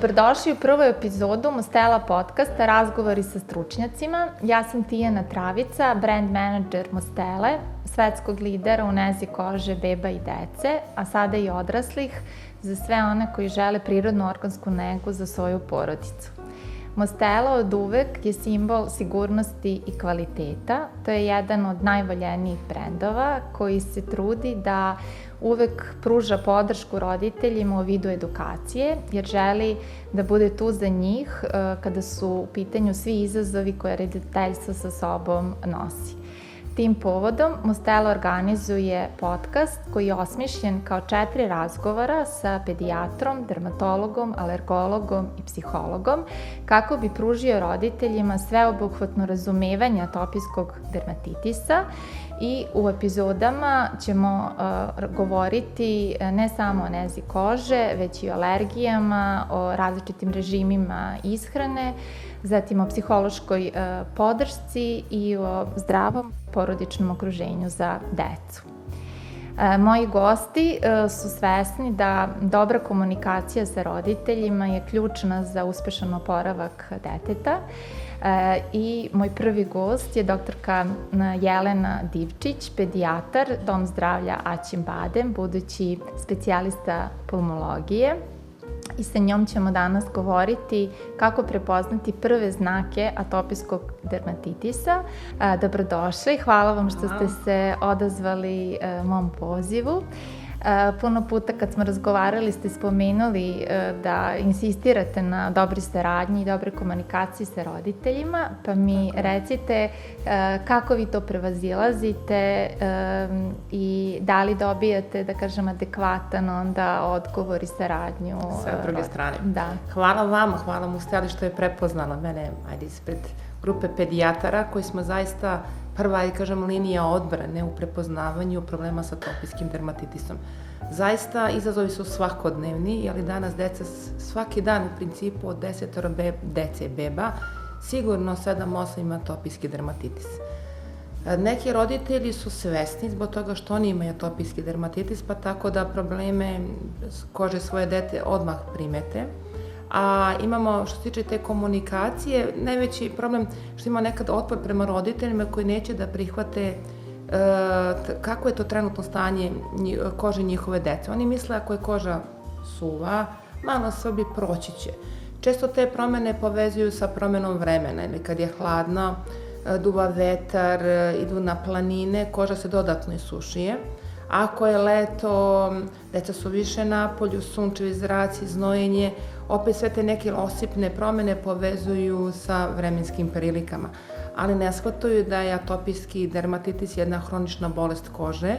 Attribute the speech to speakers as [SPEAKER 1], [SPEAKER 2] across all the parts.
[SPEAKER 1] Dobrodošli u prvu epizodu Mostela podcasta Razgovori sa stručnjacima. Ja sam Tijana Travica, brand manager Mostele, svetskog lidera u nezi kože beba i dece, a sada i odraslih, za sve one koji žele prirodnu organsku negu za svoju porodicu. Mostela od uvek je simbol sigurnosti i kvaliteta. To je jedan od najvoljenijih brendova koji se trudi da uvek pruža podršku roditeljima u vidu edukacije, jer želi da bude tu za njih kada su u pitanju svi izazovi koje roditeljstvo sa sobom nosi. Tim povodom Mostela organizuje podcast koji je osmišljen kao 4 razgovora sa pedijatrom, dermatologom, alergologom i psihologom kako bi pružio roditeljima sveobuhvatno razumevanje atopijskog dermatitisa. I u epizodama ćemo govoriti ne samo o nezi kože, već i o alergijama, o različitim režimima ishrane, zatim o psihološkoj podršci i o zdravom porodičnom okruženju za decu. Moji gosti su svesni da dobra komunikacija sa roditeljima je ključna za uspešan oporavak deteta. I moj prvi gost je doktorka Jelena Divčić, pedijatar, Dom zdravlja Aćim Badem, budući specijalista pulmologije. I sa njom ćemo danas govoriti kako prepoznati prve znake atopijskog dermatitisa. Dobrodošli, hvala vam što ste se odazvali mom pozivu. Puno puta kad smo razgovarali ste spomenuli da insistirate na dobroj saradnji i dobroj komunikaciji sa roditeljima, pa mi recite kako vi to prevazilazite i da li dobijate, da kažem, adekvatan onda odgovor i saradnju.
[SPEAKER 2] Sa druge strane.
[SPEAKER 1] Da.
[SPEAKER 2] Hvala vama, hvala Mosteli što je prepoznala mene, ispred grupe pedijatara koji smo zaista prva, linija odbrane u prepoznavanju problema sa atopijskim dermatitisom. Zaista, izazovi su svakodnevni, jer danas deca svaki dan u principu od 10 dece beba, sigurno 7-8 ima atopijski dermatitis. Neki roditelji su svesni zbog toga što oni imaju atopijski dermatitis, pa tako da probleme kože svoje dete odmah primete. A imamo, što se tiče te komunikacije, najveći problem što ima nekad otpor prema roditeljima koji neće da prihvate kako je to trenutno stanje kože njihove dece. Oni misle ako je koža suva, malo sobi proći će. Često te promene povezuju sa promenom vremena, ili kad je hladno, duva vetar, idu na planine, koža se dodatno isušije. Ako je leto, deca su više napolju, sunčevi zraci, znojenje, opet sve te neke osipne promene povezuju sa vremenskim prilikama. Ali ne shvataju da je atopijski dermatitis jedna hronična bolest kože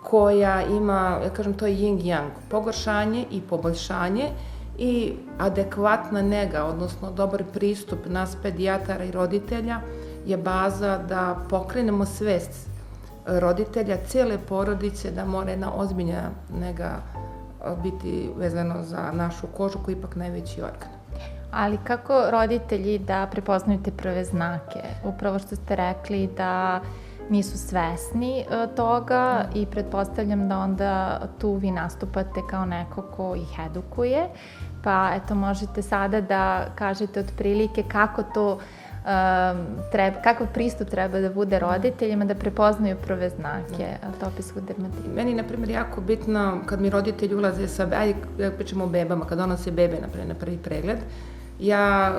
[SPEAKER 2] koja ima, to je yin-yang, pogoršanje i poboljšanje i adekvatna nega, odnosno dobar pristup nas pedijatara i roditelja je baza da pokrenemo svest roditelja, cijele porodice, da mora jedna ozbiljna nega biti vezano za našu kožu koji je ipak najveći organ.
[SPEAKER 1] Ali kako roditelji da prepoznaju te prve znake? Upravo što ste rekli da nisu svesni toga i pretpostavljam da onda tu vi nastupate kao neko ko ih edukuje. Pa eto, možete sada da kažete otprilike kako to kakav pristup treba da bude roditeljima da prepoznaju prve znake atopijskog dermatitisa?
[SPEAKER 2] Meni je, na primjer, jako bitno kad mi roditelji ulaze sa, pričamo o bebama, kad donose bebe na prvi pregled, ja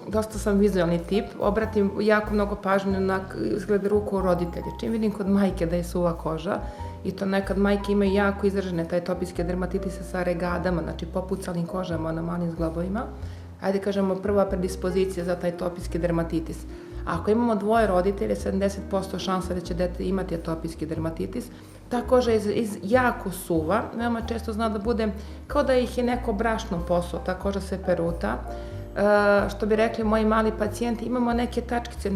[SPEAKER 2] dosta sam vizualni tip, obratim jako mnogo pažnje na izgled ruku roditelja. Čim vidim kod majke da je suva koža, i to nekad majke imaju jako izražene taj atopijske dermatitise sa regadama, znači popucalim kožama na malim zglobovima, prva predispozicija za taj atopijski dermatitis. Ako imamo dvoje roditelja, 70% šansa da će dete imati atopijski dermatitis. Ta koža je jako suva, veoma često zna da bude kao da ih je neko brašno posuo, ta koža se peruta. Što bi rekli moji mali pacijenti, imamo neke tačkice,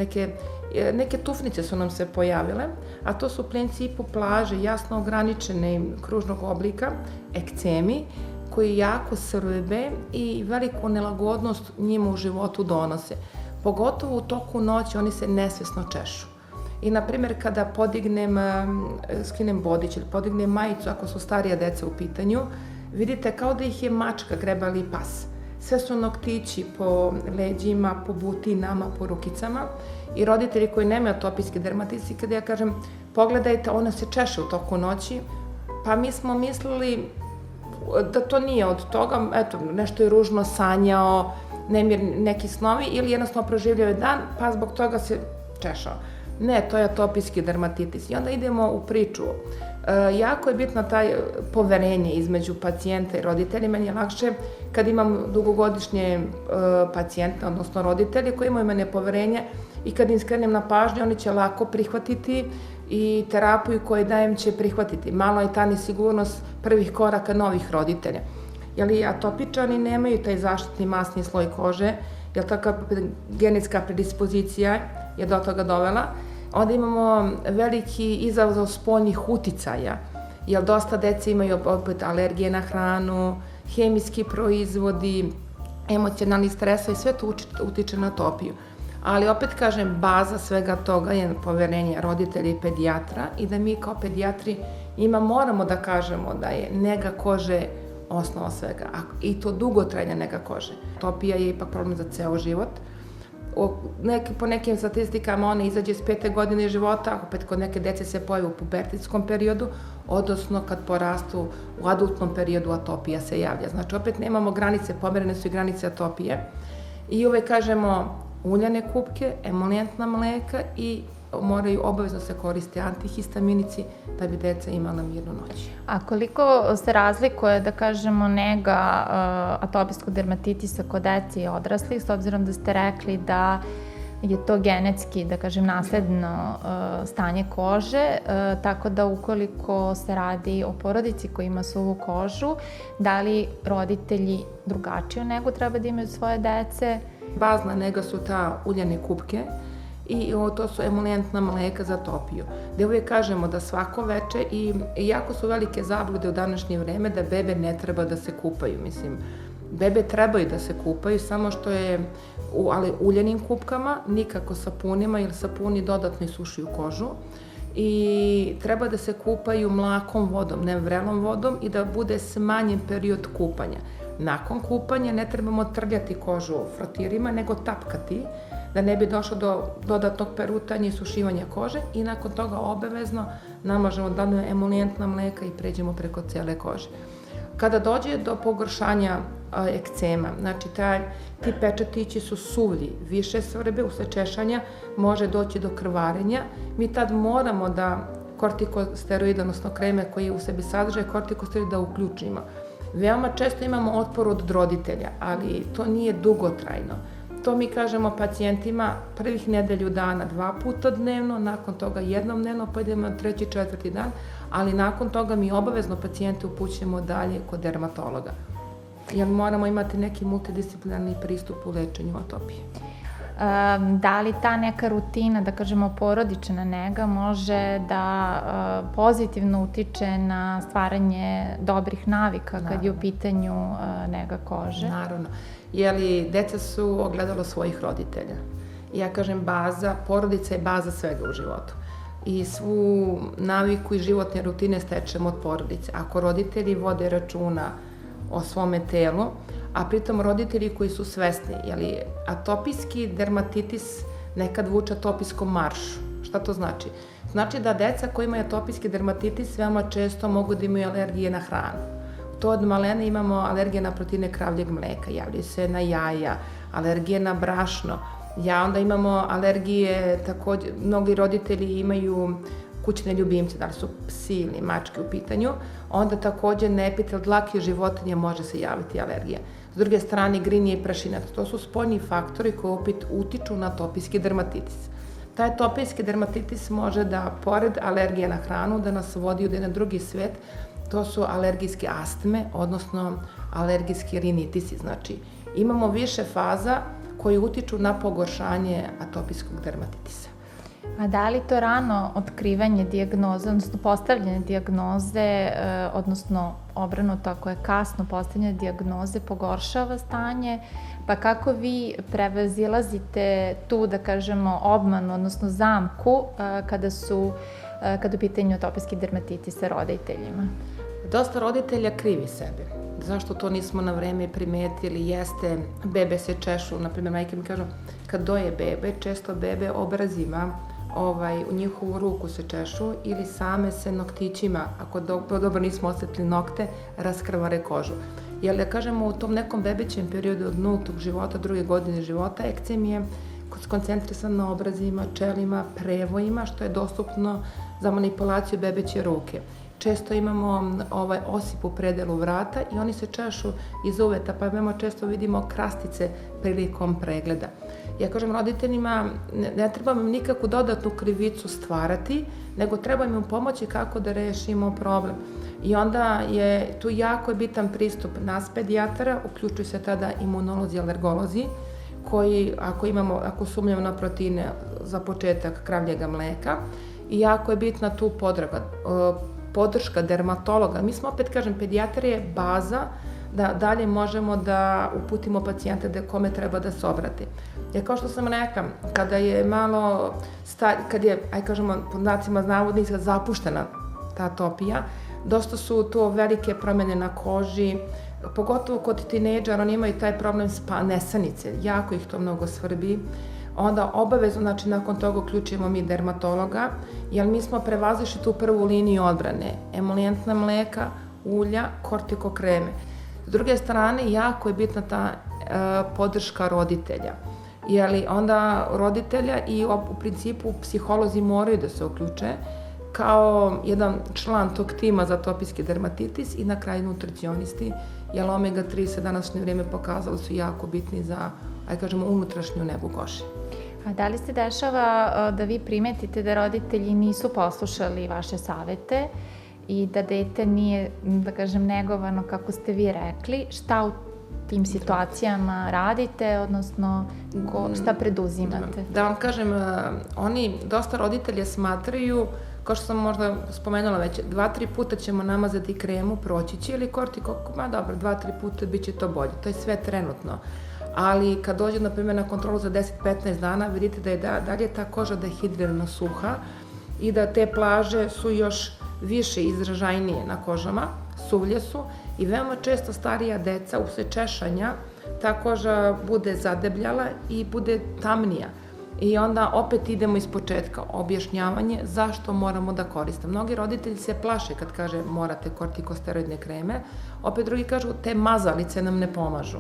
[SPEAKER 2] neke tufnice su nam se pojavile, a to su principu plaže, jasno ograničene kružnog oblika, ekcemi, koji jako srbe i veliku nelagodnost njima u životu donose. Pogotovo u toku noći oni se nesvesno češu. I, na primjer, kada skinem bodić ili podignem majicu, ako su starija deca u pitanju, vidite kao da ih je mačka grebala ili pas. sve su noktići po leđima, po butinama, po rukicama i roditelji koji nemaju atopijski dermatitis, kada ja kažem pogledajte, ona se češe u toku noći, pa mi smo mislili da to nije od toga, eto, nešto je ružno sanjao, neki snovi ili jednostavno proživljao je dan, pa zbog toga se češao. Ne, to je atopijski dermatitis. I onda idemo u priču. Jako je bitno taj poverenje između pacijenta i roditelja. Meni je lakše kad imam dugogodišnje pacijente, odnosno roditelje koji imaju mene poverenje i kad im skrenem na pažnju, oni će lako prihvatiti i terapiju koju dajem će prihvatiti. Malo je ta nesigurnost prvih koraka novih roditelja. Jer atopičani nemaju taj zaštitni masni sloj kože, jer taka genetska predispozicija je do toga dovela. Onda imamo veliki izazov spoljnih uticaja, jer dosta dece imaju opet alergije na hranu, hemijski proizvodi, emocionalni stres i sve to utiče na atopiju. Ali opet kažem, baza svega toga je poverenje roditelja i pedijatra i da mi kao pedijatri moramo da kažemo da je nega kože osnova svega i to dugotrajna nega kože. Atopija je ipak problem za ceo život. Po nekim statistikama ona izađe s 5. godine života, opet kod neke dece se pojavi u pubertetskom periodu, odnosno kad porastu u adultnom periodu atopija se javlja. Znači opet nemamo granice, pomerene su i granice atopije. I uvek kažemo uljane kupke, emolijentna mleka i moraju obavezno se koriste antihistaminici da bi deca imala mirnu noć.
[SPEAKER 1] A koliko se razlikuje, da kažemo, nega atopijskog dermatitisa kod dece i odraslih, s obzirom da ste rekli da je to genetski, da kažem, nasledno stanje kože, tako da ukoliko se radi o porodici koja ima suvu kožu, da li roditelji drugačiju negu treba da imaju svoje dece?
[SPEAKER 2] Bazna nega su ta uljane kupke i to su emolijentna mleka za atopiju. Da uvijek kažemo da svako veče i jako su velike zablude u današnje vreme da bebe ne treba da se kupaju. Mislim, bebe trebaju da se kupaju, samo što je ali uljanim kupkama, nikako sapunima, jer sapuni dodatno isušuju kožu. I treba da se kupaju mlakom vodom, ne vrelom vodom i da bude smanjen period kupanja. Nakon kupanja ne trebamo trljati kožu frotirima, nego tapkati, da ne bi došlo do dodatnog perutanja i sušivanja kože i nakon toga obavezno namažemo emolijentna mleka i pređemo preko cele kože. Kada dođe do pogoršanja ekcema, znači ti pečatići su suvlji, više svrbe, usled češanja može doći do krvarenja, mi tad moramo da kortikosteroid, odnosno kreme koji u sebi sadržaje kortikosteroid da uključimo. Veoma često imamo otpor od roditelja, ali to nije dugotrajno. To mi kažemo pacijentima prvih nedelju dana 2 puta dnevno, nakon toga jednom dnevno, pa idemo na 3. i 4. dan, ali nakon toga mi obavezno pacijente upućujemo dalje kod dermatologa. Jer moramo imati neki multidisciplinarni pristup u lečenju atopije.
[SPEAKER 1] Da li ta neka rutina, da kažemo porodična nega, može da pozitivno utiče na stvaranje dobrih navika kad je u pitanju nega kože?
[SPEAKER 2] Naravno. Jer deca su ogledalo svojih roditelja. Ja kažem porodica je baza svega u životu. I svu naviku i životne rutine stečemo od porodice. Ako roditelji vode računa o svome telu, a pritom roditelji koji su svesni, jer atopijski dermatitis nekad vuče atopijskom maršu. Šta to znači? Znači da deca koji imaju atopijski dermatitis veoma često mogu da imaju alergije na hranu. To od malena imamo alergije na proteine kravljeg mleka, javljaju se na jaja, alergije na brašno. Onda imamo alergije, takođe, mnogi roditelji imaju kućne ljubimce, da li su psi ili mačke u pitanju, onda takođe na epitel dlake životinje može se javiti alergija. S druge strane, grinje i prašina, to su spoljni faktori koji opet utiču na atopijski dermatitis. Taj atopijski dermatitis može da, pored alergije na hranu, da nas vodi u jedan drugi svet, to su alergijske astme, odnosno alergijski rinitisi. Znači, imamo više faza koji utiču na pogoršanje atopijskog dermatitisa.
[SPEAKER 1] A da li to rano otkrivanje dijagnoze, odnosno postavljanje dijagnoze, odnosno obrnuto ako je kasno postavljanje dijagnoze, pogoršava stanje? Pa kako vi prevazilazite tu, da kažemo, obmanu, odnosno zamku kada u pitanju atopijski dermatitis sa roditeljima?
[SPEAKER 2] Dosta roditelja krivi sebe. Zašto to nismo na vreme primetili? Jeste, bebe se češu, na primjer, majke mi kažu, kad doje bebe, često bebe obrazima, u njihovu ruku se češu ili same se noktićima, ako dobro nismo osjetili nokte, raskrvare kožu. Jer da kažemo u tom nekom bebećem periodu od 0. života, 2. godine života, ekcem je skoncentrisan na obrazima, čelima, prevojima, što je dostupno za manipulaciju bebeće ruke. Često imamo osip u predelu vrata i oni se češu iz uveta, pa veoma često vidimo krastice prilikom pregleda. Ja kažem roditeljima, ne treba im nikakvu dodatnu krivicu stvarati, nego treba im pomoći kako da rešimo problem. I onda je tu jako bitan pristup nas pedijatara, uključuju se tada imunolozi, alergolozi, koji, ako sumnjamo na proteine, za početak kravljega mleka, i jako je bitna tu podrška dermatologa. Mi smo, opet kažem, pedijatar je baza da dalje možemo da uputimo pacijente kome treba da se obrati. Jer kao što sam rekla, kada je malo, kad je, kažemo, pod znacima navodnika zapuštena ta atopija, dosta su to velike promene na koži, pogotovo kod tinejdžera, oni imaju taj problem nesanice, jako ih to mnogo svrbi. Onda obavezno, znači nakon toga uključujemo mi dermatologa, jer mi smo prevazišli tu prvu liniju odbrane, emolijentna mleka, ulja, kortikokreme. S druge strane, jako je bitna ta podrška roditelja, jer onda roditelja i u principu psiholozi moraju da se uključe kao jedan član tog tima za atopijski dermatitis i na kraju nutricionisti, jer omega-3 se današnje vrijeme pokazalo su jako bitni za, kažemo, unutrašnju negu kože.
[SPEAKER 1] A da li se dešava da vi primetite da roditelji nisu poslušali vaše savete i da dete nije, da kažem, negovano kako ste vi rekli? Šta u tim situacijama radite, odnosno šta preduzimate?
[SPEAKER 2] Da vam kažem, oni, dosta roditelja smatraju, kao što sam možda spomenula već, 2-3 puta ćemo namazati kremu, proći će ili dobro, 2-3 puta bit će to bolje. To je sve trenutno. Ali kad dođe, na primjer, na kontrolu za 10-15 dana, vidite da je dalje ta koža dehidrirana, suha i da te plaže su još više izražajnije na kožama, suvlje su i veoma često starija deca usled češanja ta koža bude zadebljala i bude tamnija. I onda opet idemo iz početka, objašnjavanje zašto moramo da koristimo. Mnogi roditelji se plaše kad kaže morate kortikosteroidne kreme, opet drugi kažu te mazalice nam ne pomažu.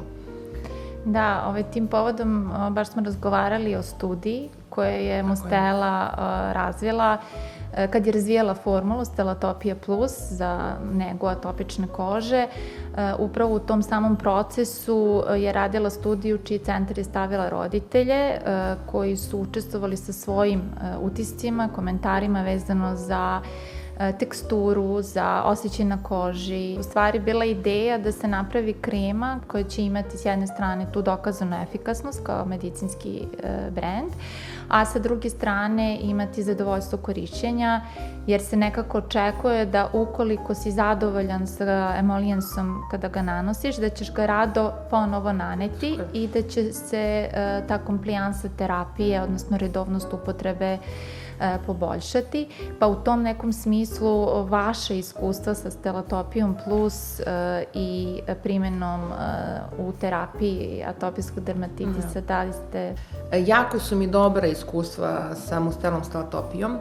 [SPEAKER 1] Da, tim povodom baš smo razgovarali o studiji koje je Mustela razvila kad je razvijala formulu Stelatopija Plus za negu atopične kože. Upravo u tom samom procesu je radila studiju čiji centar je stavila roditelje koji su učestvovali sa svojim utiscima, komentarima vezano za teksturu, za osjećaj na koži. U stvari bila ideja da se napravi krema koja će imati s jedne strane tu dokazanu efikasnost kao medicinski brend, a sa druge strane imati zadovoljstvo korišćenja, jer se nekako očekuje da ukoliko si zadovoljan sa emolijensom kada ga nanosiš, da ćeš ga rado ponovo naneti i da će se ta komplijansa terapije, odnosno redovnost upotrebe poboljšati, pa u tom nekom smislu vaše iskustva sa Stelatopijom Plus i primenom u terapiji atopijskog dermatitisa, da li ste...
[SPEAKER 2] Jako su mi dobra iskustva sa Mustelom Stelatopijom,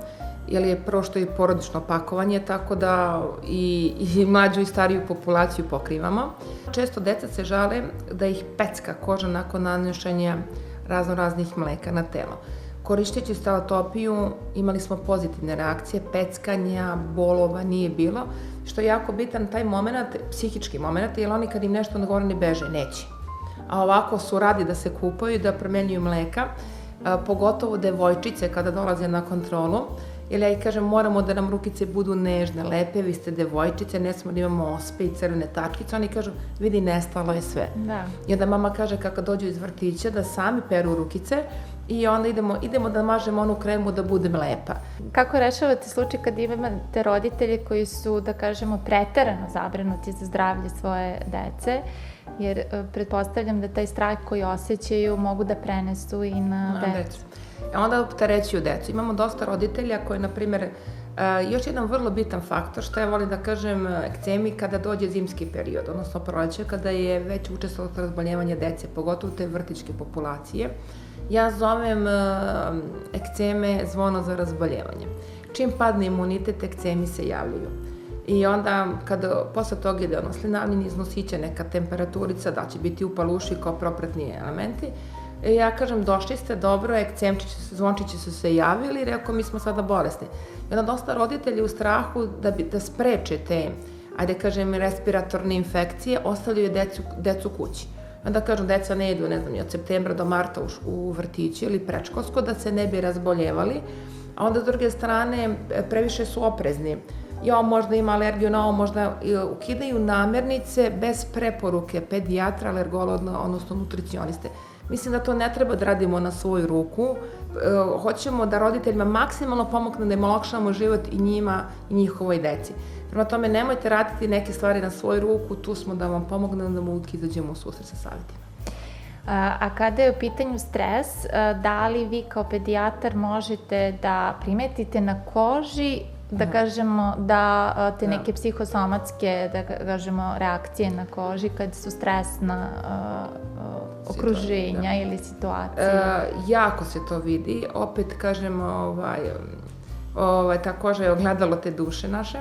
[SPEAKER 2] jer je prvo što je porodično pakovanje, tako da i mlađu i stariju populaciju pokrivamo. Često deca se žale da ih pecka koža nakon nanošenja raznih mleka na telo. Korišteći Stelatopiju imali smo pozitivne reakcije, peckanja, bolova nije bilo, što je jako bitan taj moment, psihički moment, jer oni kad im nešto odgovore ne beže, neće. A ovako su radi da se kupaju i da promenjuju mleka, pogotovo devojčice kada dolaze na kontrolu, jer ja ih kažem moramo da nam rukice budu nežne, lepe, vi ste devojčice, ne smo da imamo ospe i crvene tačkice, oni kažu vidi nestalo je sve.
[SPEAKER 1] Da.
[SPEAKER 2] I onda mama kaže kako dođu iz vrtića da sami peru rukice i onda idemo da mažemo onu kremu da budem lepa.
[SPEAKER 1] Kako rešavate slučaj kad imate roditelje koji su, da kažemo, preterano zabrinuti za zdravlje svoje dece, jer pretpostavljam da taj strah koji osjećaju mogu da prenesu i na decu.
[SPEAKER 2] Onda opterećuju decu. Imamo dosta roditelja koji, na primjer, Još jedan vrlo bitan faktor, što ja volim da kažem, ekcemi kada dođe zimski period, odnosno proleće, kada je već učestvalo razboljevanje dece, pogotovo te vrtićke populacije. Ja zovem ekceme zvono za razboljevanje. Čim padne imunitet, ekcemi se javljaju. I onda, kada posle toga ide slinavljenje iz nosića, neka temperaturica, da će biti upal uši kao propratni elementi, ja kažem, došli ste, dobro, ekcemčići, zvončići su se javili, rekao, mi smo sada bolesni. I onda dosta roditelji u strahu da spreče te, ajde kažem, respiratorne infekcije, ostavljaju decu kući. Onda kažem, deca ne idu, ne znam, od septembra do marta u vrtiću ili predškolsko, da se ne bi razboljevali, a onda s druge strane previše su oprezni. Ja možda ima alergiju na ovo, možda ukidaju namernice bez preporuke pedijatra, alergologa, odnosno nutricioniste. Mislim da to ne treba da radimo na svoju ruku. Hoćemo da roditeljima maksimalno pomognemo, da im olakšamo život i njima i njihovoj deci. Prema tome, nemojte raditi neke stvari na svoju ruku, tu smo da vam pomognemo da uvijek izađemo u susret sa savjetima.
[SPEAKER 1] A kada je u pitanju stres, da li vi kao pedijatar možete da primetite na koži, da kažemo, da te neke psihosomatske, da kažemo, reakcije na koži kad su stresna okruženja ili situacije?
[SPEAKER 2] Jako se to vidi. Opet, kažem, ta koža je ogledalo te duše naše.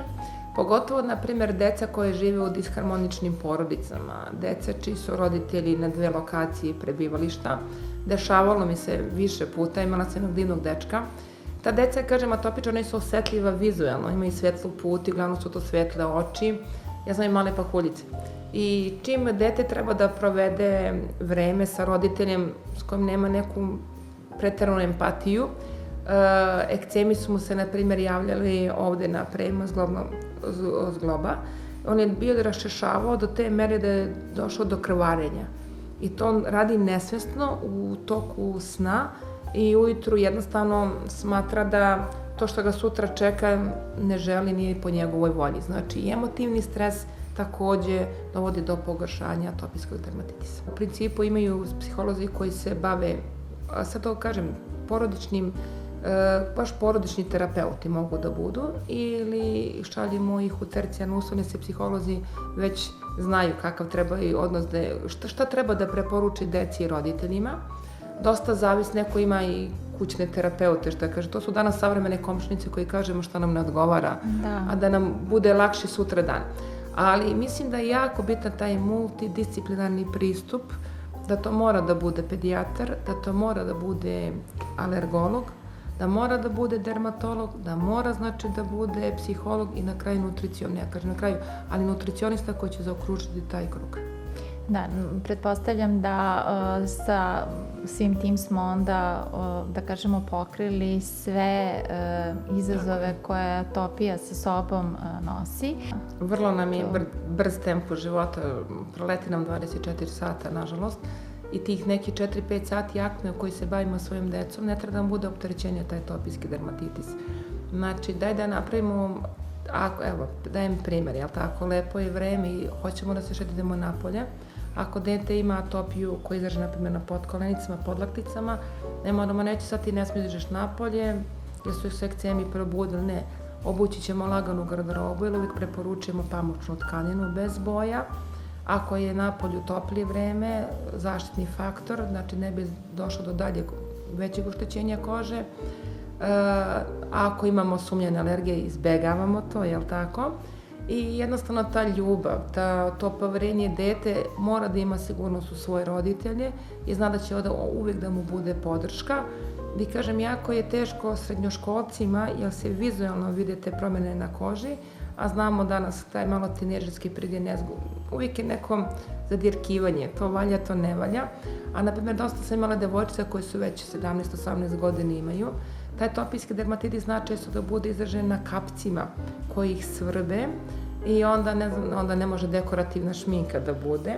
[SPEAKER 2] Pogotovo, na primjer, deca koje žive u disharmoničnim porodicama, deca čiji su roditelji na 2 lokacije prebivališta. Dešavalo mi se više puta, imala sam jednog divnog dečka. Ta deca, kažem, atopična, ona su osetljiva vizualno, imaju svetlu put i uglavnom su to svetle oči, ja znam i male pahuljice. I čim dete treba da provede vreme sa roditeljem s kojim nema neku preteranu empatiju, ekcemi su mu se, na primjer, javljali ovde na prejmu zgloba. On je bio raščešavao do te mere da je došao do krvarenja. I to radi nesvesno u toku sna i ujutru jednostavno smatra da to što ga sutra čeka ne želi, nije po njegovoj volji. Znači, i emotivni stres takođe dovodi do pogoršanja atopijskog dermatitisa. U principu imaju psiholozi koji se bave, sad to kažem, baš porodični terapeuti mogu da budu, ili šaljemo ih u tercijarnu ustanovu, se psiholozi već znaju kakav treba i odnos, šta treba da preporuči deci i roditeljima. Dosta zavisi, neko ima i kućne terapeute, što kaže, to su danas savremene komšinice koji kažemo šta nam ne odgovara, a da nam bude lakši sutra dan. Ali mislim da je jako bitan taj multidisciplinarni pristup, da to mora da bude pedijatar, da to mora da bude alergolog, da mora da bude dermatolog, da mora, znači, da bude psiholog i na kraju nutricionista, kažem na kraju, ali nutricionista koji će zaokružiti taj krug.
[SPEAKER 1] Da, pretpostavljam da sa svim tim smo onda, da kažemo, pokrili sve izazove koje atopija sa sobom nosi.
[SPEAKER 2] Vrlo nam je brz tempo života, proleti nam 24 sata, nažalost, i tih neki 4-5 sati akne u koji se bavimo svojim decom, ne treba da nam bude opterećenje taj atopijski dermatitis. Znači, daj da napravimo, evo, dajem primjer, jel tako, lepo je vreme i hoćemo da se šetidemo napolje. Ako dete ima atopiju koja izraže, na primjer, na potkolenicama, podlakticama, ne moramo reći sad ti ne smiješ izađeš napolje, jer su se ekcemi probudili, ne. Obući ćemo laganu garderobu ili uvijek preporučujemo pamučnu tkaninu bez boja. Ako je napolju toplije vreme, zaštitni faktor, znači ne bi došlo do daljeg većeg oštećenja kože. Ako imamo sumnjene alergije, izbegavamo to, jel tako? I jednostavno ta ljubav, to poverenje dete mora da ima sigurnost u svoje roditelje i zna da će uvijek da mu bude podrška. Vi kažem, jako je teško srednjoškolcima jer se vizualno vide te promjene na koži, a znamo danas taj malo tinejdžerski pridje uvijek je neko zadirkivanje, to valja, to ne valja. A na primjer, dosta sam imala devojčica koji su već 17-18 godina imaju. Taj atopijski dermatitis znači da bude izražen na kapcima koji ih svrbe i onda ne može dekorativna šminka da bude.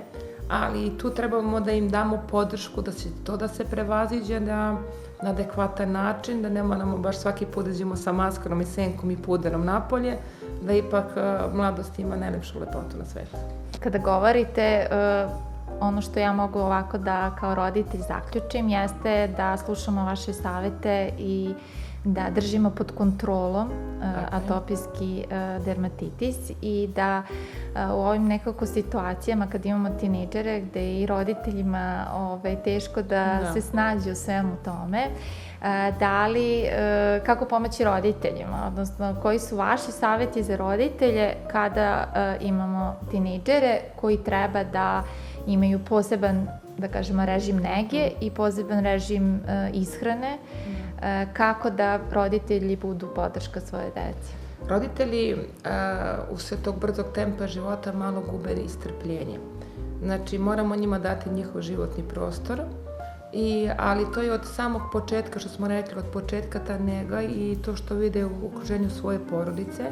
[SPEAKER 2] Ali tu trebamo da im damo podršku da se prevaziđe na adekvatan način, da ne moramo baš svaki put da iđemo sa maskarom i senkom i puderom napolje, da ipak mladost ima najlepšu lepotu na svetu.
[SPEAKER 1] Kada govorite, ono što ja mogu ovako da kao roditelj zaključim jeste da slušamo vaše savete i da držimo pod kontrolom atopijski dermatitis i da u ovim nekako situacijama kad imamo tinejdžere gde je i roditeljima teško da se snađu u svemu tome, kako pomoći roditeljima, odnosno koji su vaši saveti za roditelje kada imamo tinejdžere koji treba da imaju poseban, da kažemo, režim nege i poseban režim ishrane, kako da roditelji budu podrška svoje deci?
[SPEAKER 2] Roditelji usled tog brzog tempa života malo gube i strpljenje. Znači, moramo njima dati njihov životni prostor, ali to je od samog početka, što smo rekli, od početka ta nega i to što vide u okruženju svoje porodice,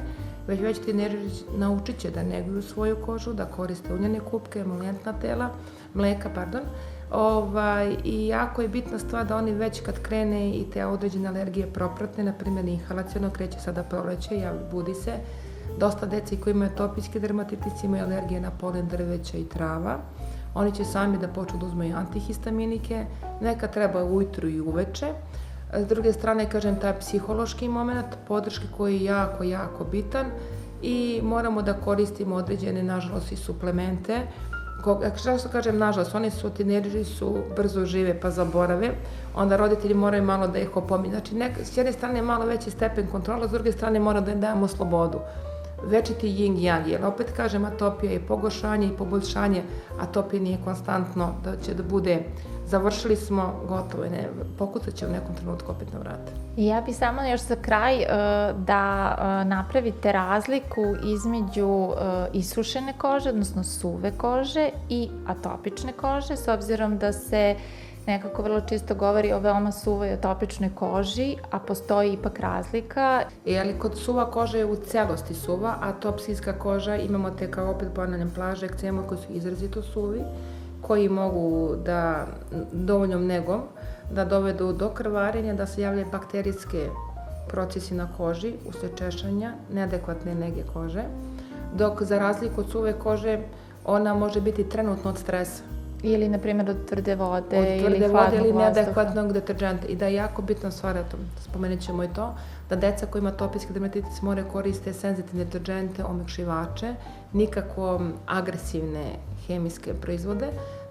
[SPEAKER 2] već tinejdžeri naučit će da neguju svoju kožu, da koriste uljane kupke, emulgentna mleka, i jako je bitna stvar da oni već kad krene i te određene alergije propratne, na primjer inhalaciono, kreće sada proleće, budi se, dosta deci koji imaju atopijski dermatitis imaju alergije na polen drveća i trava, oni će sami da počnu da uzmaju antihistaminike, neka treba ujutru i uveče. S druge strane, kažem, taj psihološki moment, podrške koji je jako, jako bitan i moramo da koristimo određene, nažalost, i suplemente. Što kažem, nažalost, oni su, tinejdžeri su brzo žive pa zaborave, onda roditelji moraju malo da ih opominju. Znači, s jedne strane je malo veći stepen kontrola, s druge strane mora da im dajemo slobodu. Večiti yin-yang, jer opet kažem, atopija je pogoršanje i poboljšanje, atopija nije konstantno, da će da bude završili smo, gotovo, pokucat će u nekom trenutku opet na vrata.
[SPEAKER 1] Ja bih samo još za kraj da napravite razliku između isušene kože, odnosno suve kože i atopične kože, s obzirom da se nekako vrlo čisto govori o veoma suvoj atopičnoj koži, a postoji ipak razlika.
[SPEAKER 2] Ali kod suva koža je u celosti suva, a atopijska koža imamo te, kao opet ponavljam, plaže, ekcema koji su izrazito suvi, koji mogu da dovoljnom negom da dovedu do krvarenja, da se javljaju bakterijske procesi na koži usled češanja, neadekvatne nege kože, dok za razliku od suve kože ona može biti trenutno od stresa.
[SPEAKER 1] Ili, na primjer, od tvrde vode ili hladnog vazduha.
[SPEAKER 2] Ili neadekvatnog deterđenta. I da je jako bitna stvar, spomenut ćemo i to, da deca koja ima atopijski dermatitis moraju koriste senzitivne deterđente, omekšivače, nikako agresivne hemijske proizvode.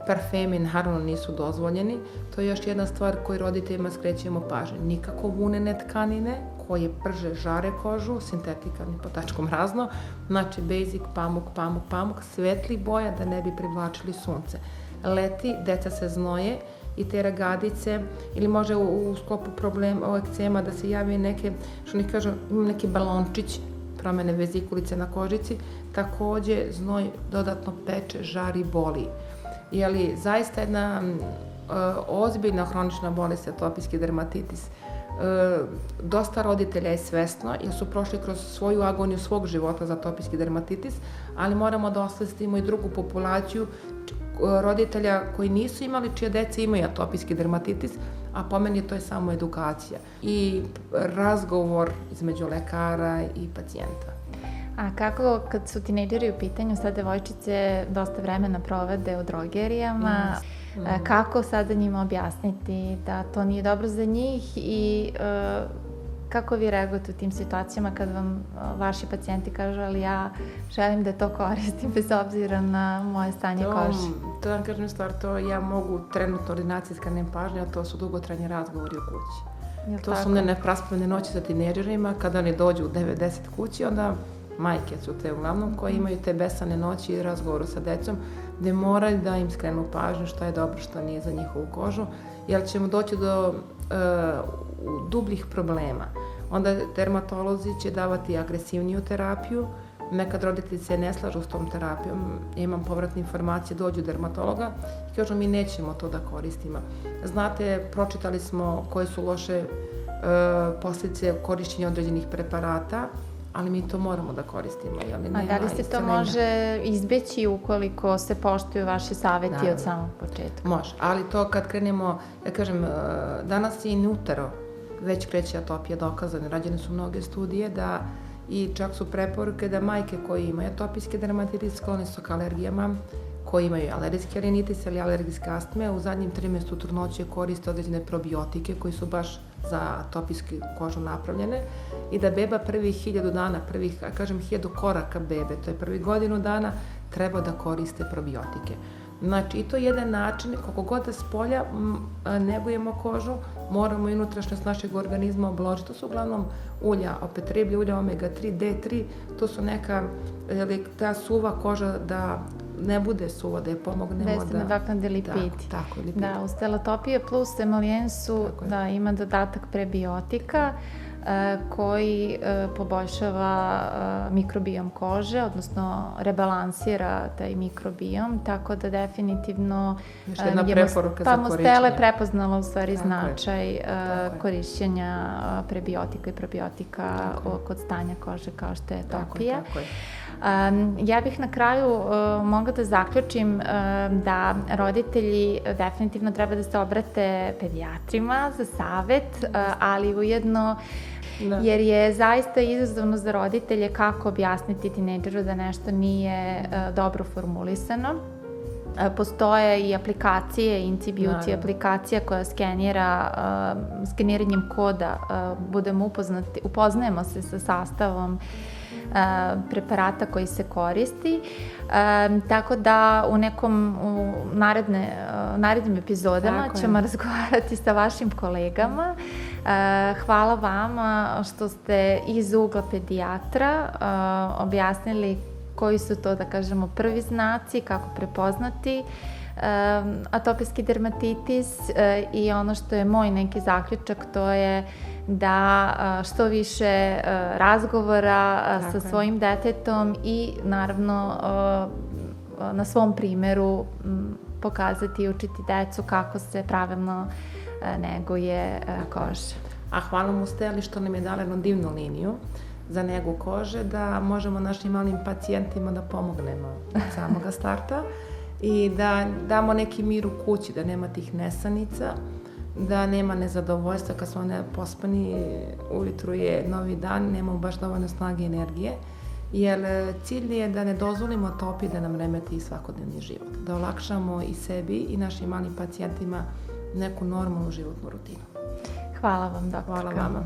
[SPEAKER 2] Parfemi naravno nisu dozvoljeni. To je još jedna stvar koju roditeljima skrećemo pažnju. Nikako vunene tkanine koje prže, žare kožu, sintetika ni po tačkom razno. Znači basic, pamuk, svetlih boja da ne bi privlačili sunce. Leti, deca se znoje i te ragadice, ili može u sklopu problema ekcema da se javi neke, što oni kažu, imam neki balončić, promene vezikulice na kožici, takođe znoj dodatno peče, žari, boli. Jeli zaista jedna ozbiljna hronična bolest, atopijski dermatitis. Dosta roditelja je svesno jer su prošli kroz svoju agoniju svog života za atopijski dermatitis, ali moramo da osvestimo i drugu populaciju roditelja koji nisu imali, čije dece imaju atopijski dermatitis, a po meni to je samo edukacija i razgovor između lekara i pacijenta.
[SPEAKER 1] A kako, kad su tinejdžeri u pitanju, sad devojčice dosta vremena provede u drogerijama, kako sada njima objasniti da to nije dobro za njih i kako vi reagujete u tim situacijama kad vam vaši pacijenti kažu, ali ja želim da to koristim bez obzira na moje stanje kože?
[SPEAKER 2] To vam kažem stvar, to ja mogu trenutno ordinaciji skrenem pažnju, a to su dugotrajni razgovori u kući. To su nepraspane noći sa tinejdžerima, kada oni dođu u 9-10 kući, onda majke su te uglavnom koje imaju te besane noći i razgovoru sa decom, gde moraju da im skrenu pažnju šta je dobro, šta nije za njihovu kožu, jer ćemo doći do dubljih problema. Onda dermatolozi će davati agresivniju terapiju, nekad roditelji se ne slažu s tom terapijom, ja imam povratne informacije, dođu dermatologa i kažu mi nećemo to da koristimo. Znate, pročitali smo koje su loše posljedice korišćenja određenih preparata, ali mi to moramo da koristimo.
[SPEAKER 1] A da li se to može izbeći ukoliko se poštuju vaši saveti od samog početka?
[SPEAKER 2] Može, ali to kad krenemo, ja kažem, danas je in utero već kreće atopija dokazane, rađene su mnoge studije da i čak su preporuke da majke koje imaju atopijski dermatitis sklone su ka alergijama, koji imaju alergijski rinitis ili alergijske astme, u zadnjem trimestru trudnoće koriste određene probiotike koji su baš za atopijsku kožu napravljene i da beba prvih 1000 dana, prvih, kažem 1000 koraka bebe, to je prvih godinu dana, treba da koriste probiotike. Znači, i to je jedan način, koliko god da s polja negujemo kožu, moramo i unutrašnjost našeg organizma obložiti. To su uglavnom ulja, opet riblje ulja, omega-3, D3, to su neka, ta suva koža da ne bude suva, da je pomognemo da...
[SPEAKER 1] Desne nadoknade lipidi.
[SPEAKER 2] Tako, lipidi.
[SPEAKER 1] Da, u Stelatopije plus emolijensu da ima dodatak prebiotika koji poboljšava mikrobiom kože, odnosno rebalansira taj mikrobiom, tako da definitivno Mustela je prepoznala u stvari značaj korišćenja prebiotika i probiotika kod stanja kože kao što je atopija. Ja bih na kraju mogla da zaključim da roditelji definitivno treba da se obrate pedijatrima za savet, ali ujedno jer je zaista izazovno za roditelje kako objasniti tinejdžeru da nešto nije dobro formulisano. Postoje i aplikacije, Inci Beauty aplikacija koja skeniranjem koda upoznajemo se sa sastavom preparata koji se koristi, tako da u narednim epizodama ćemo razgovarati sa vašim kolegama. Hvala vama što ste iz ugla pedijatra objasnili koji su to, da kažemo, prvi znaci, kako prepoznati atopijski dermatitis i ono što je moj neki zaključak, to je da što više razgovora sa svojim detetom i naravno na svom primeru pokazati i učiti decu kako se pravilno neguje koža.
[SPEAKER 2] A hvala Musteli što nam je dala jednu divnu liniju za negu kože, da možemo našim malim pacijentima da pomognemo od samoga starta i da damo neki mir u kući, da nema tih nesanica, da nema nezadovoljstva kad smo pospani, ujutru je novi dan, nemamo baš dovoljno snage i energije, jer cilj je da ne dozvolimo atopiji da nam remeti svakodnevni život, da olakšamo i sebi i našim malim pacijentima neku normalnu životnu rutinu.
[SPEAKER 1] Hvala vam, doktorka.
[SPEAKER 2] Hvala vama.